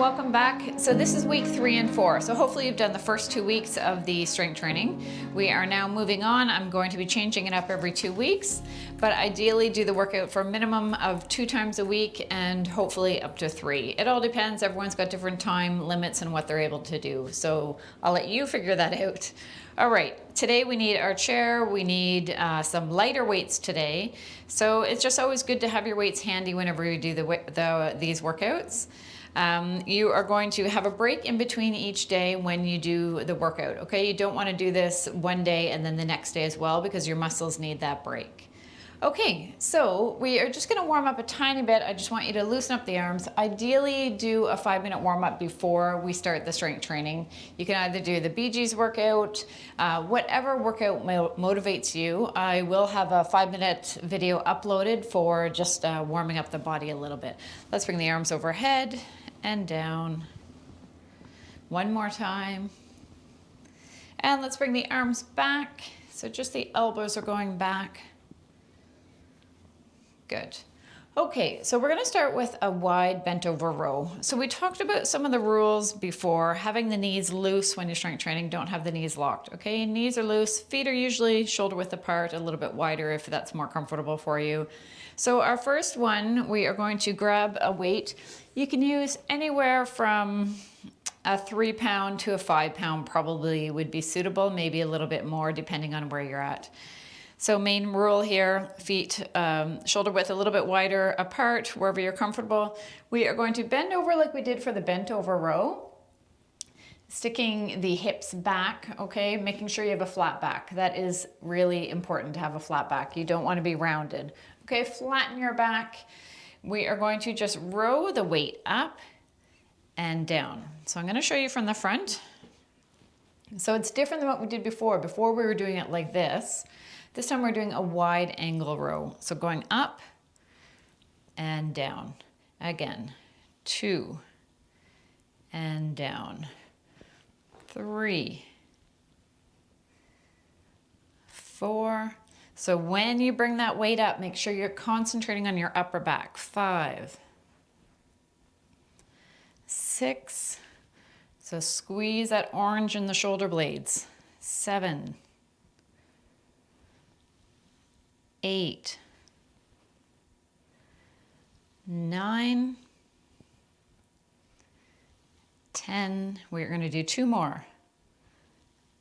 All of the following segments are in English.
welcome back. So this is week 3 and 4. So hopefully you've done the first 2 weeks of the strength training. We are now moving on. I'm going to be changing it up every 2 weeks, but ideally do the workout for a minimum of 2 times a week and hopefully up to 3. It all depends. Everyone's got different time limits and what they're able to do. So I'll let you figure that out. All right, today we need our chair. We need some lighter weights today. So it's just always good to have your weights handy whenever you do these workouts. You are going to have a break in between each day when you do the workout, okay? You don't want to do this one day and then the next day as well because your muscles need that break. Okay, so we are just going to warm up a tiny bit. I just want you to loosen up the arms. Ideally, do a 5-minute warm up before we start the strength training. You can either do the Bee Gees workout, whatever workout motivates you. I will have a 5-minute video uploaded for just warming up the body a little bit. Let's bring the arms overhead and down. One more time. And let's bring the arms back. So just the elbows are going back. Good. Okay, so we're going to start with a wide bent over row. So we talked about some of the rules before, having the knees loose when you're strength training, don't have the knees locked, okay? Knees are loose, feet are usually shoulder width apart, a little bit wider if that's more comfortable for you. So our first one, we are going to grab a weight. You can use anywhere from a 3-pound to a 5-pound probably would be suitable, maybe a little bit more depending on where you're at. So main rule here, feet shoulder width a little bit wider apart, wherever you're comfortable. We are going to bend over like we did for the bent over row, sticking the hips back, okay? Making sure you have a flat back. That is really important to have a flat back. You don't want to be rounded. Okay, flatten your back. We are going to just row the weight up and down. So I'm going to show you from the front. So it's different than what we did before. Before we were doing it like this. This time we're doing a wide angle row. So going up and down. Again, 2 and down. 3, 4. So when you bring that weight up, make sure you're concentrating on your upper back. 5, 6. So squeeze that orange in the shoulder blades. 7, 8, 9, 10. We're going to do 2 more.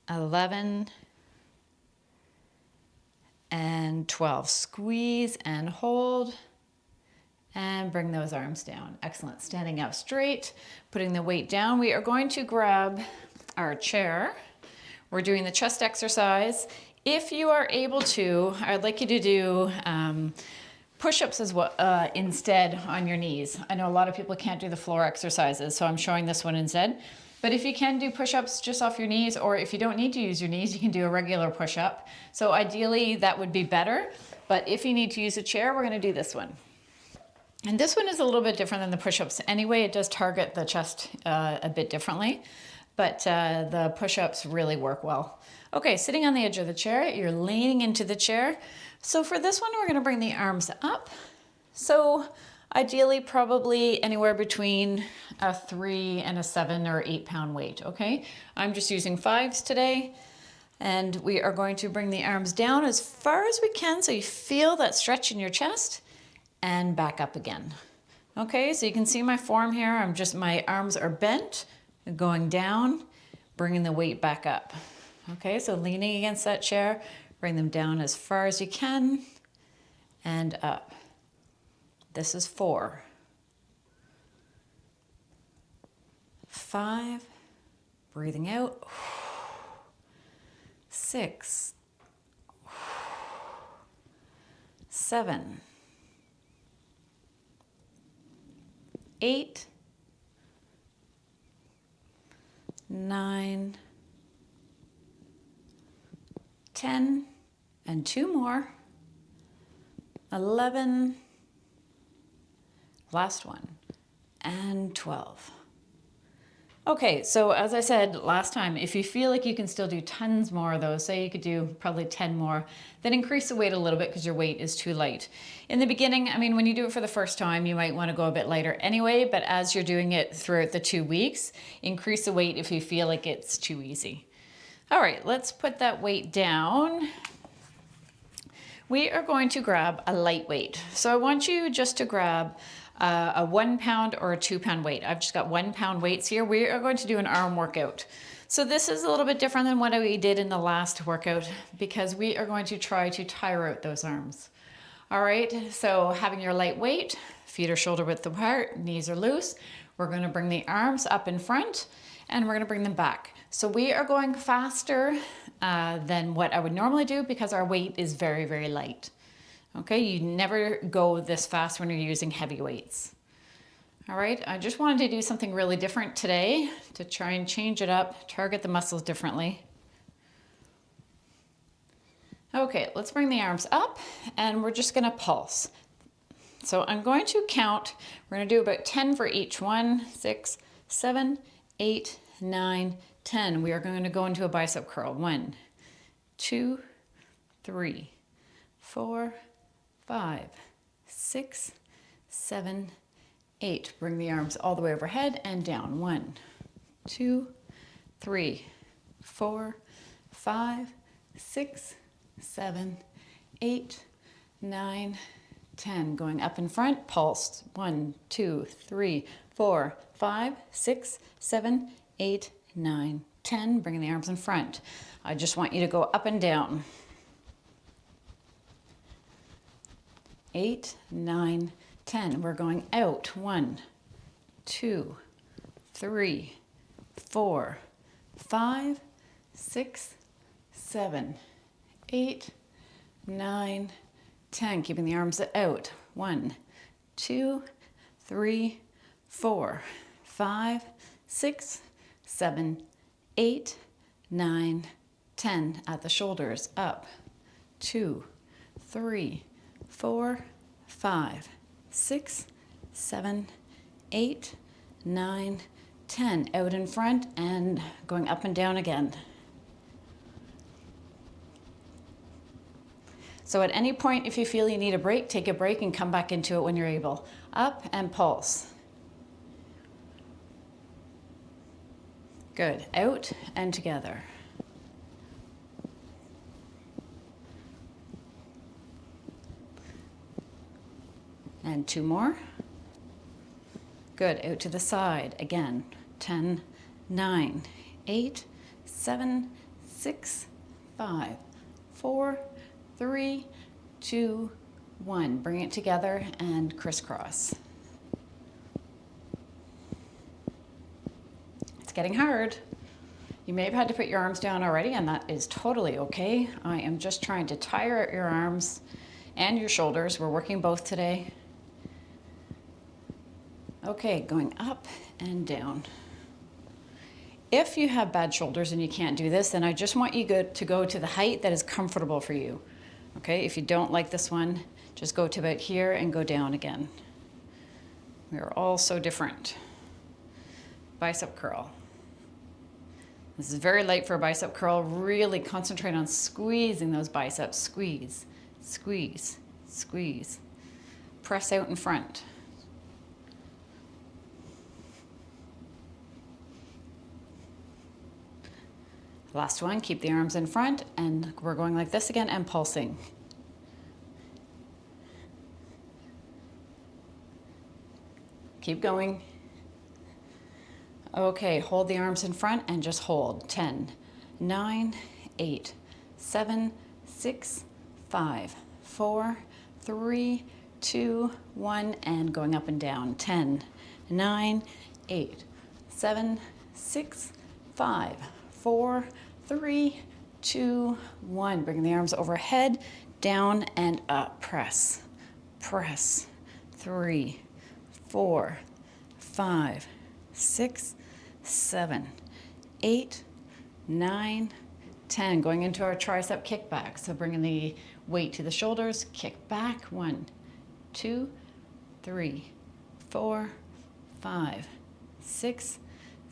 11 and 12. Squeeze and hold and bring those arms down. Excellent. Standing up straight, putting the weight down. We are going to grab our chair. We're doing the chest exercise. If you are able to, I'd like you to do push-ups as well instead on your knees. I know a lot of people can't do the floor exercises, so I'm showing this one instead. But if you can do push-ups just off your knees, or if you don't need to use your knees, you can do a regular push-up. So ideally, that would be better. But if you need to use a chair, we're going to do this one. And this one is a little bit different than the push-ups. Anyway, it does target the chest a bit differently. But the push-ups really work well. Okay, sitting on the edge of the chair, you're leaning into the chair. So for this one, we're gonna bring the arms up. So ideally, probably anywhere between a 3 and a 7 or 8-pound weight, okay? I'm just using 5s today. And we are going to bring the arms down as far as we can so you feel that stretch in your chest and back up again. Okay, so you can see my form here. My arms are bent, going down, bringing the weight back up. Okay, so leaning against that chair, bring them down as far as you can and up. This is 4, 5, breathing out, 6, 7, 8, 9, 10, and 2 more, 11, last one, and 12. Okay, so as I said last time, if you feel like you can still do tons more of those, say you could do probably 10 more, then increase the weight a little bit because your weight is too light. In the beginning, I mean, when you do it for the first time, you might want to go a bit lighter anyway, but as you're doing it throughout the 2 weeks, increase the weight if you feel like it's too easy. All right, let's put that weight down. We are going to grab a light weight. So I want you just to grab a 1 pound or a 2 pound weight. I've just got 1 pound weights here. We are going to do an arm workout. So this is a little bit different than what we did in the last workout because we are going to try to tire out those arms. All right, so having your light weight, feet are shoulder width apart, knees are loose. We're going to bring the arms up in front and we're going to bring them back. So we are going faster than what I would normally do because our weight is very, very light. Okay, you never go this fast when you're using heavy weights. All right, I just wanted to do something really different today to try and change it up, target the muscles differently. Okay, let's bring the arms up and we're just gonna pulse. So I'm going to count, we're gonna do about 10 for each one, 6, 7, 8, 9, 10. We are going to go into a bicep curl. 1, 2, 3, 4, 5, 6, 7, 8. Bring the arms all the way overhead and down. 1, 2, 3, 4, 5, 6, 7, 8, 9, 10. Going up in front, pulsed. 1, 2, 3, 4, 5, 6, 7, 8, 9, 10. Bringing the arms in front. I just want you to go up and down. 8, 9, 10. We're going out. 1, 2, 3, 4, 5, 6, 7, 8, 9, 10. Keeping the arms out. 1, 2, 3, 4, 5, 6, 7, 8, 9, 10. At the shoulders. Up. 2, 3, 4, 5, 6, 7, 8, 9, 10. Out in front and going up and down again. So at any point, if you feel you need a break, take a break and come back into it when you're able. Up and pulse. Good. Out and together. And 2 more. Good. Out to the side. Again. 10, 9, 8, 7, 6, 5, 4, 3, 2, 1. Bring it together and crisscross. It's getting hard. You may have had to put your arms down already, and that is totally okay. I am just trying to tire out your arms and your shoulders. We're working both today. Okay, going up and down. If you have bad shoulders and you can't do this, then I just want you to go to the height that is comfortable for you. Okay, if you don't like this one, just go to about here and go down again. We are all so different. Bicep curl. This is very light for a bicep curl. Really concentrate on squeezing those biceps. Squeeze, squeeze, squeeze. Press out in front. Last one, keep the arms in front, and we're going like this again and pulsing. Keep going. Okay, hold the arms in front and just hold. 10, 9, 8, 7, 6, 5, 4, 3, 2, 1, and going up and down. 10, 9, 8, 7, 6, 5, 4, 3, 2, 1. Bring the arms overhead, down and up. Press, press. 3, 4, 5, 6, 7, 8, 9, 10. Going into our tricep kickback. So bringing the weight to the shoulders, kick back. 1, 2, 3, 4, 5, 6,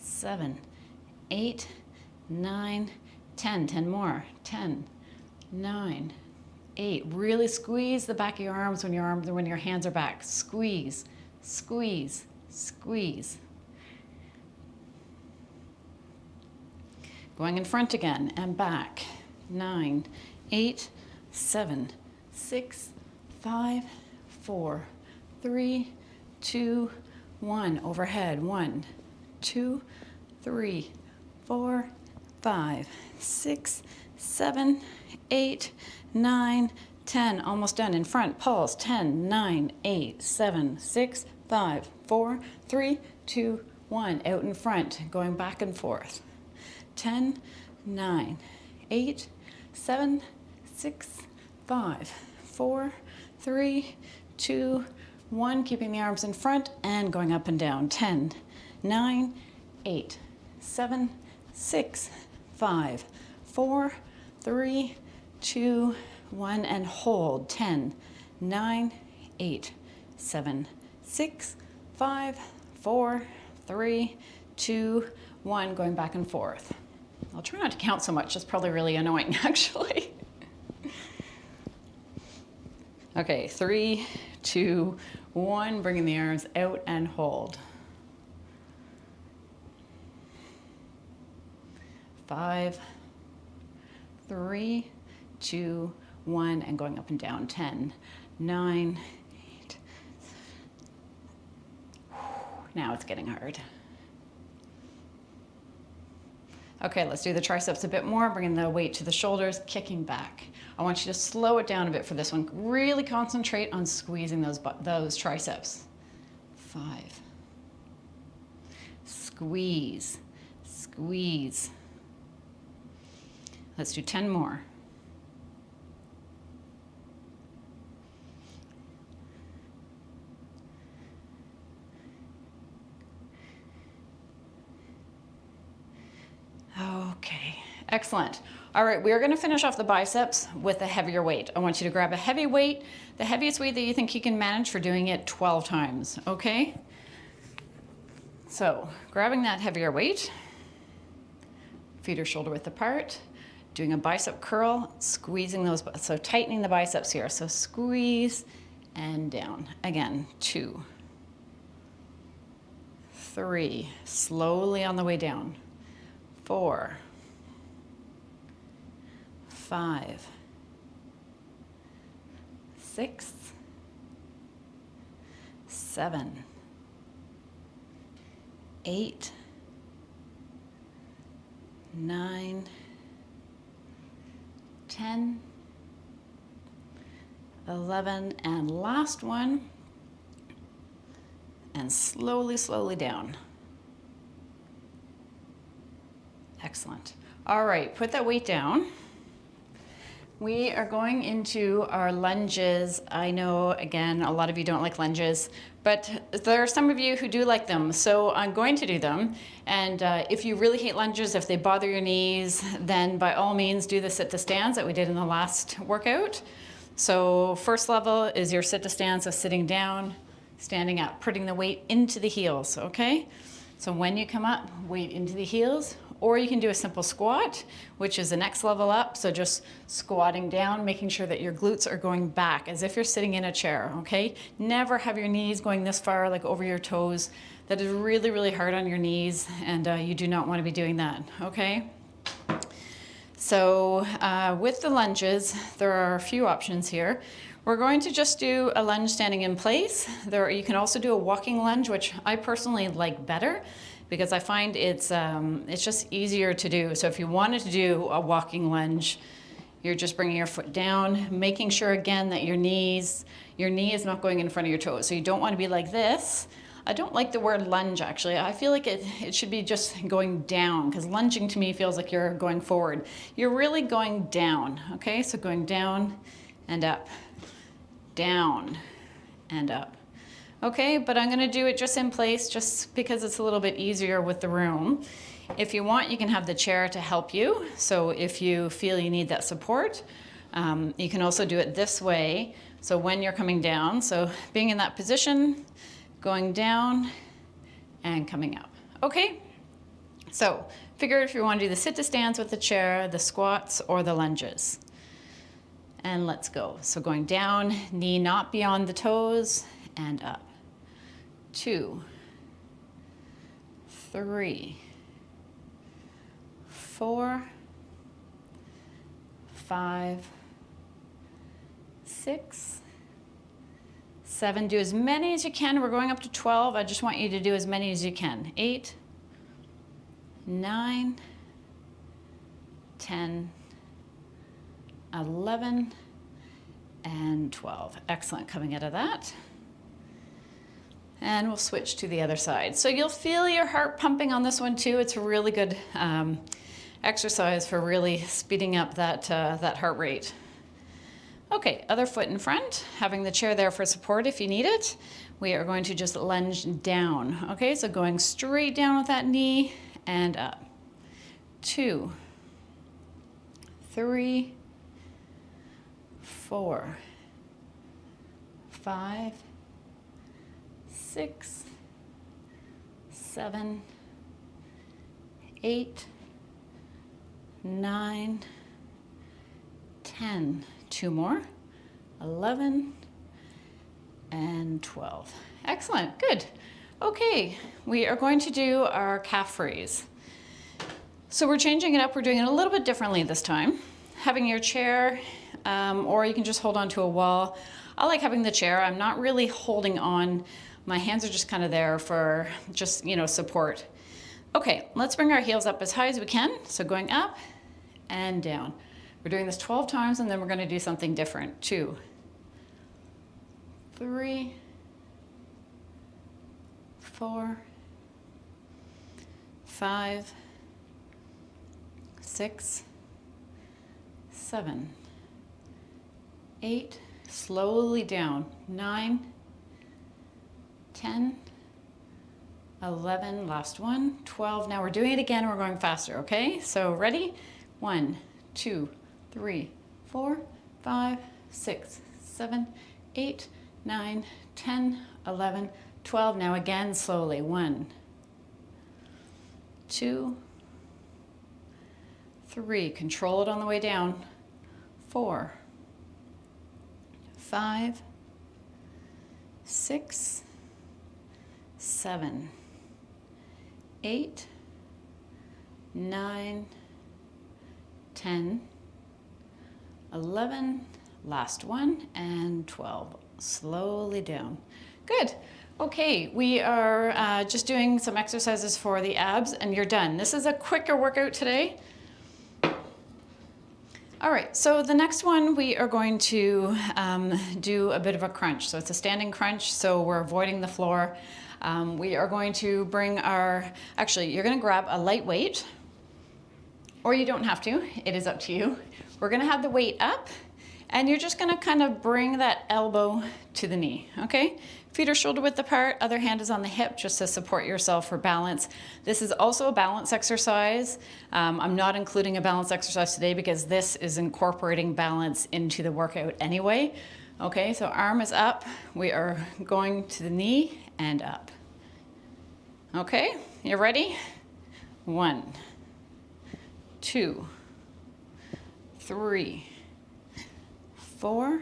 7, 8, 9, 10. 10 more. 10, 9, 8. Really squeeze the back of your arms when your hands are back. Squeeze, squeeze, squeeze. Going in front again and back. 9, 8, 7, 6, 5, 4, 3, 2, 1. Overhead. 1, 2, 3, 4, 5, 6, 7, 8, 9, 10. Almost done. In front. Pulse. 10, 9, 8, 7, 6, 5, 4, 3, 2, 1. Out in front. Going back and forth. 10, 9, 8, 7, 6, 5, 4, 3, 2, 1. Keeping the arms in front and going up and down. 10, 9, 8, 7, 6, 5, 4, 3, 2, 1. And hold. 10, 9, 8, 7, 6, 5, 4, 3, 2, 1. Going back and forth. I'll try not to count so much. It's probably really annoying, actually. Okay, 3, 2, 1. Bringing the arms out and hold. 5, 3, 2, 1. And going up and down. 10, 9, 8. Now it's getting hard. Okay, let's do the triceps a bit more, bringing the weight to the shoulders, kicking back. I want you to slow it down a bit for this one. Really concentrate on squeezing those triceps. 5. Squeeze, squeeze. Let's do 10 more. Okay, excellent. All right, we are going to finish off the biceps with a heavier weight. I want you to grab a heavy weight, the heaviest weight that you think you can manage for doing it 12 times, okay? So, grabbing that heavier weight, feet are shoulder width apart, doing a bicep curl, squeezing those, so tightening the biceps here. So squeeze and down. Again, 2, 3, slowly on the way down. 4, 5, 6, 7, 8, 9, 10, 11, and last one, and slowly, slowly down. Excellent. All right, put that weight down. We are going into our lunges. I know, again, a lot of you don't like lunges, but there are some of you who do like them. So I'm going to do them. And if you really hate lunges, if they bother your knees, then by all means do the sit to stands that we did in the last workout. So first level is your sit to stand, so sitting down, standing up, putting the weight into the heels, okay? So when you come up, weight into the heels, or you can do a simple squat, which is the next level up. So just squatting down, making sure that your glutes are going back as if you're sitting in a chair, okay? Never have your knees going this far, like over your toes. That is really, really hard on your knees, and you do not want to be doing that, okay? So with the lunges, there are a few options here. We're going to just do a lunge standing in place. You can also do a walking lunge, which I personally like better, because I find it's just easier to do. So if you wanted to do a walking lunge, you're just bringing your foot down, making sure again that your knee is not going in front of your toes. So you don't want to be like this. I don't like the word lunge, actually. I feel like it should be just going down, because lunging to me feels like you're going forward. You're really going down, okay? So going down and up, down and up. Okay, but I'm gonna do it just in place, just because it's a little bit easier with the room. If you want, you can have the chair to help you. So if you feel you need that support, you can also do it this way. So when you're coming down, so being in that position, going down and coming up. Okay, So figure if you want to do the sit to stands with the chair, the squats, or the lunges. And let's go. So going down, knee not beyond the toes, and up. 2, 3, 4, 5, 6, 7. Do as many as you can. We're going up to 12. I just want you to do as many as you can. 8, 9, 10, 11, and 12. Excellent, coming out of that. And we'll switch to the other side. So you'll feel your heart pumping on this one too. It's a really good exercise for really speeding up that heart rate. Okay, other foot in front, having the chair there for support if you need it. We are going to just lunge down. Okay, so going straight down with that knee and up. 2, 3, 4, 5, 6, 7, 8, 9, 10. 2 more. 11 and 12. Excellent, good. Okay, we are going to do our calf raise. So we're changing it up. We're doing it a little bit differently this time. Having your chair, or you can just hold on to a wall. I like having the chair. I'm not really holding on. My hands are just kind of there for just, support. Okay, let's bring our heels up as high as we can. So going up and down. We're doing this 12 times and then we're going to do something different. 2, 3, 4, 5, 6, 7, 8, slowly down, 9, 10, 11, last one, 12. Now we're doing it again, we're going faster, okay? So ready? 1, 2, 3, 4, 5, 6, 7, 8, 9, 10, 11, 12. Now again, slowly. 1, 2, 3. Control it on the way down. 4, 5, 6, 7, 8, 9, 10, 11, last one, and 12. Slowly down. Good. Okay, we are just doing some exercises for the abs and you're done. This is a quicker workout today. All right, so the next one we are going to do a bit of a crunch. So it's a standing crunch, so we're avoiding the floor. We are going to bring actually you're gonna grab a light weight, or you don't have to, it is up to you. We're gonna have the weight up and you're just gonna kind of bring that elbow to the knee, okay? Feet are shoulder width apart, other hand is on the hip just to support yourself for balance. This is also a balance exercise. I'm not including a balance exercise today because this is incorporating balance into the workout anyway. Okay, so arm is up, we are going to the knee and up. Okay, you ready? 1, 2, 3, 4,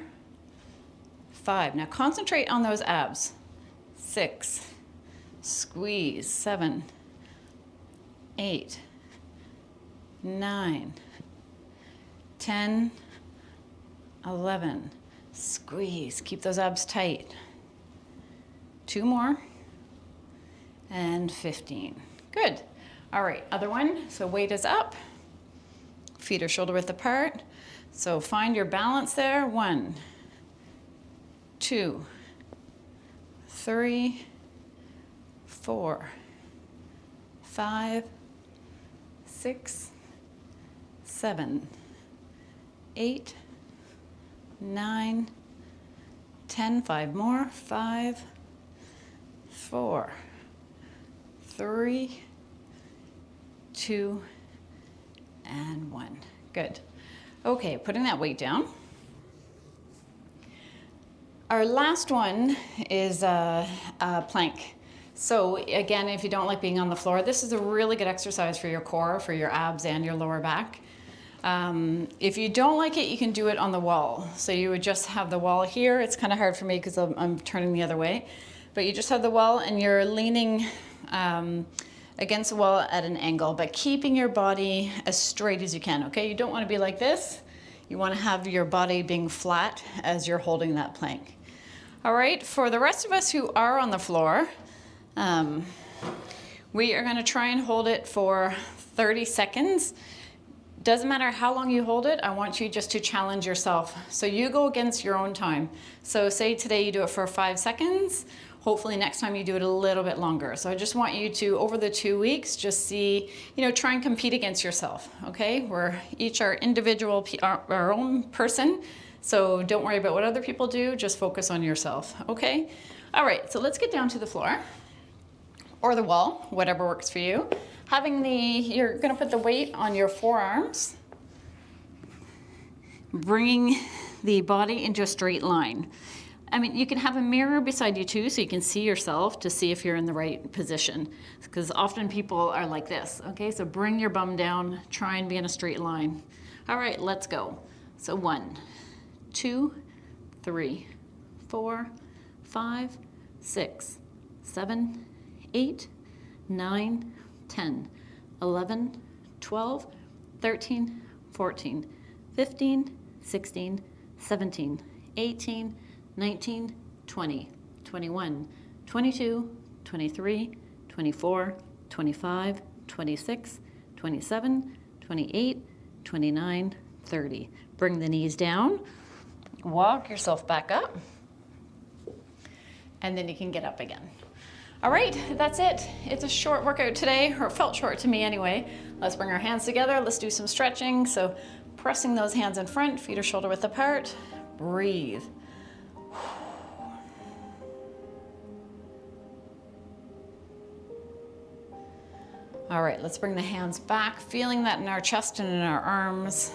5. Now concentrate on those abs. 6, squeeze. 7, 8, 9, 10, 11, squeeze. Keep those abs tight. 2 more, and 15. Good. All right, other one. So weight is up, feet are shoulder width apart. So find your balance there. 1, 2, 3, 4, 5, 6, 7, 8, 9, 10. 5 more. 5, 4, 3, 2, and 1. Good. Okay, putting that weight down. Our last one is a plank. So again, if you don't like being on the floor, this is a really good exercise for your core, for your abs and your lower back. If you don't like it, you can do it on the wall. So you would just have the wall here. It's kind of hard for me because I'm turning the other way. But you just have the wall and you're leaning against the wall at an angle, but keeping your body as straight as you can, okay? You don't want to be like this. You want to have your body being flat as you're holding that plank. All right, for the rest of us who are on the floor, we are going to try and hold it for 30 seconds. Doesn't matter how long you hold it, I want you just to challenge yourself. So you go against your own time. So say today you do it for 5 seconds. Hopefully next time you do it a little bit longer. So I just want you to, over the 2 weeks, just see, try and compete against yourself, okay? We're each our individual, our own person. So don't worry about what other people do, just focus on yourself, okay? All right, so let's get down to the floor or the wall, whatever works for you. You're gonna put the weight on your forearms, bringing the body into a straight line. I mean, you can have a mirror beside you too, so you can see yourself to see if you're in the right position. Because often people are like this, okay? So bring your bum down, try and be in a straight line. All right, let's go. So 1, 2, 3, 4, 5, 6, 7, 8, 9, 10, 11, 12, 13, 14, 15, 16, 17, 18, 19, 20, 21, 22, 23, 24, 25, 26, 27, 28, 29, 30. Bring the knees down, walk yourself back up, and then you can get up again. All right, that's it. It's a short workout today, or it felt short to me anyway. Let's bring our hands together. Let's do some stretching. So pressing those hands in front, feet are shoulder width apart. Breathe. All right, let's bring the hands back, feeling that in our chest and in our arms.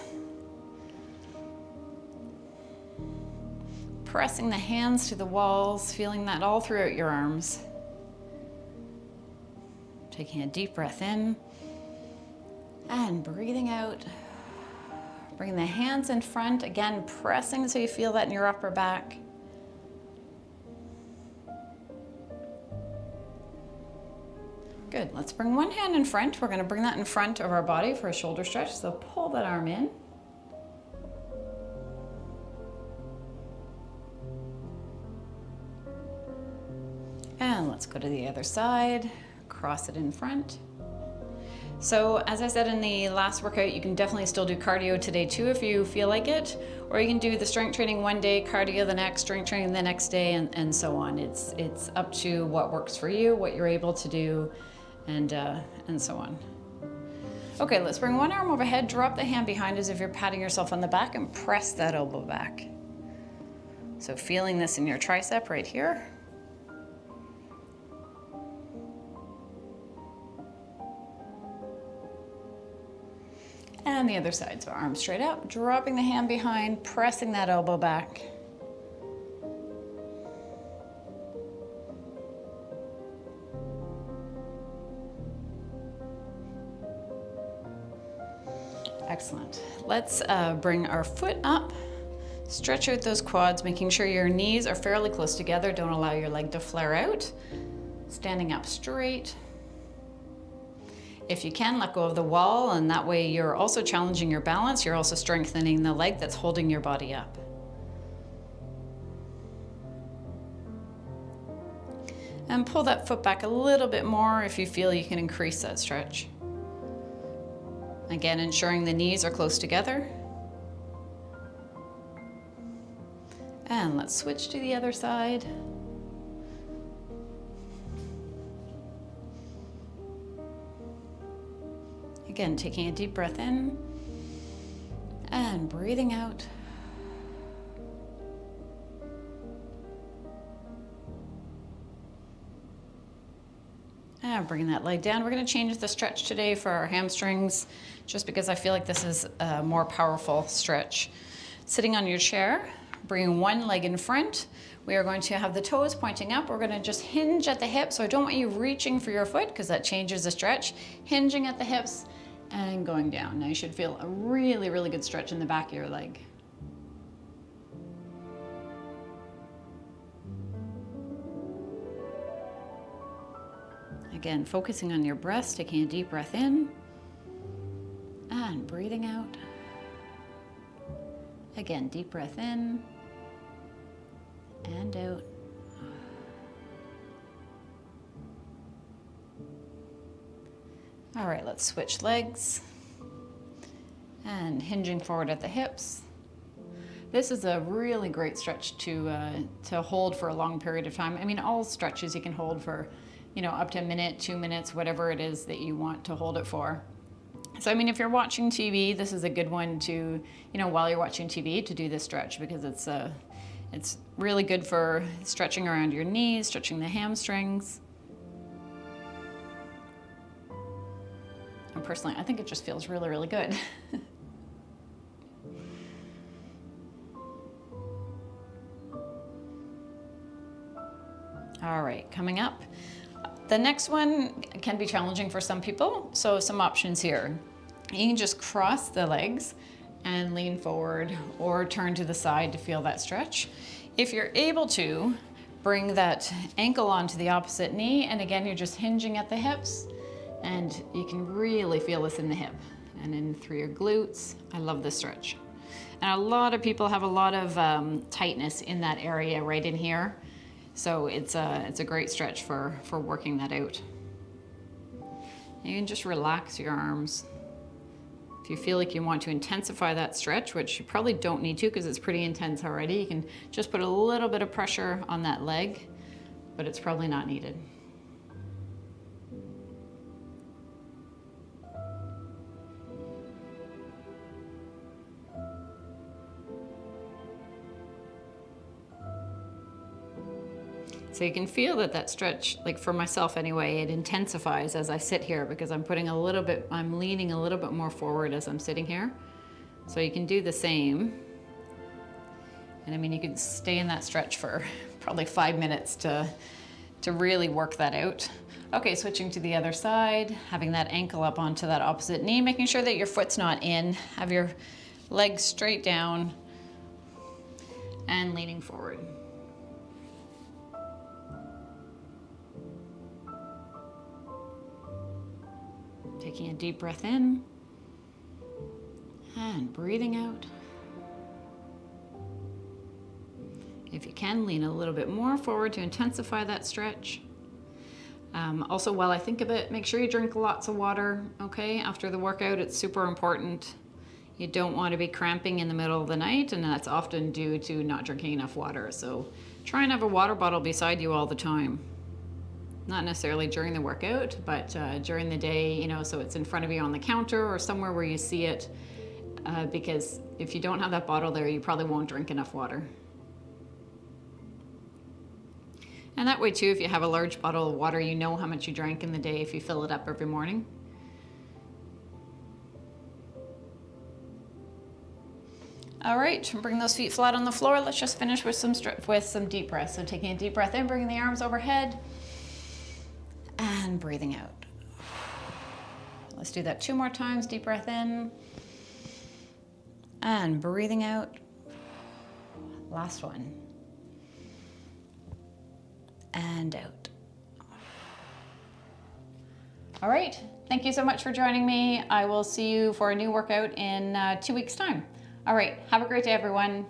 Pressing the hands to the walls, feeling that all throughout your arms. Taking a deep breath in and breathing out. Bringing the hands in front, again, pressing so you feel that in your upper back. Good, let's bring one hand in front. We're gonna bring that in front of our body for a shoulder stretch. So pull that arm in. And let's go to the other side, cross it in front. So as I said in the last workout, you can definitely still do cardio today too if you feel like it, or you can do the strength training one day, cardio the next, strength training the next day, and so on. It's up to what works for you, what you're able to do, and so on. Okay, let's bring one arm overhead, drop the hand behind as if you're patting yourself on the back, and press that elbow back. So feeling this in your tricep right here. And the other side, so arms straight up, dropping the hand behind, pressing that elbow back. Excellent. Let's bring our foot up, stretch out those quads, making sure your knees are fairly close together. Don't allow your leg to flare out. Standing up straight. If you can, let go of the wall, and that way you're also challenging your balance. You're also strengthening the leg that's holding your body up. And pull that foot back a little bit more if you feel you can increase that stretch. Again, ensuring the knees are close together. And let's switch to the other side. Again, taking a deep breath in and breathing out. And bringing that leg down. We're going to change the stretch today for our hamstrings, just because I feel like this is a more powerful stretch. Sitting on your chair, bringing one leg in front. We are going to have the toes pointing up. We're gonna just hinge at the hips. So I don't want you reaching for your foot because that changes the stretch. Hinging at the hips and going down. Now you should feel a really, really good stretch in the back of your leg. Again, focusing on your breath, taking a deep breath in and breathing out. Again, deep breath in and out. All right, let's switch legs and hinging forward at the hips. This is a really great stretch to hold for a long period of time. I mean, all stretches you can hold for, you know, up to a minute, 2 minutes, whatever it is that you want to hold it for. So, I mean, if you're watching TV, this is a good one to, you know, while you're watching TV to do this stretch because it's really good for stretching around your knees, stretching the hamstrings. And personally, I think it just feels really, really good. All right, coming up. The next one can be challenging for some people, so some options here. You can just cross the legs and lean forward or turn to the side to feel that stretch. If you're able to, bring that ankle onto the opposite knee, and again, you're just hinging at the hips, and you can really feel this in the hip and in through your glutes. I love this stretch. And a lot of people have a lot of tightness in that area right in here. So it's a great stretch for working that out. You can just relax your arms. If you feel like you want to intensify that stretch, which you probably don't need to because it's pretty intense already, you can just put a little bit of pressure on that leg, but it's probably not needed. So you can feel that stretch, like for myself anyway, it intensifies as I sit here because I'm leaning a little bit more forward as I'm sitting here. So you can do the same. And I mean, you can stay in that stretch for probably 5 minutes to really work that out. Okay, switching to the other side, having that ankle up onto that opposite knee, making sure that your foot's not in, have your legs straight down and leaning forward. Taking a deep breath in and breathing out. If you can, lean a little bit more forward to intensify that stretch. Also, while I think of it, make sure you drink lots of water, okay? After the workout, it's super important. You don't want to be cramping in the middle of the night, and that's often due to not drinking enough water. So try and have a water bottle beside you all the time. Not necessarily during the workout, but during the day, you know, so it's in front of you on the counter or somewhere where you see it, because if you don't have that bottle there, you probably won't drink enough water. And that way too, if you have a large bottle of water, you know how much you drank in the day if you fill it up every morning. All right, bring those feet flat on the floor. Let's just finish with some deep breaths. So taking a deep breath in, bringing the arms overhead, and breathing out. Let's do that 2 more times. Deep breath in and breathing out. Last one. And out. All right, thank you so much for joining me. I will see you for a new workout in 2 weeks' time. All right, have a great day, everyone.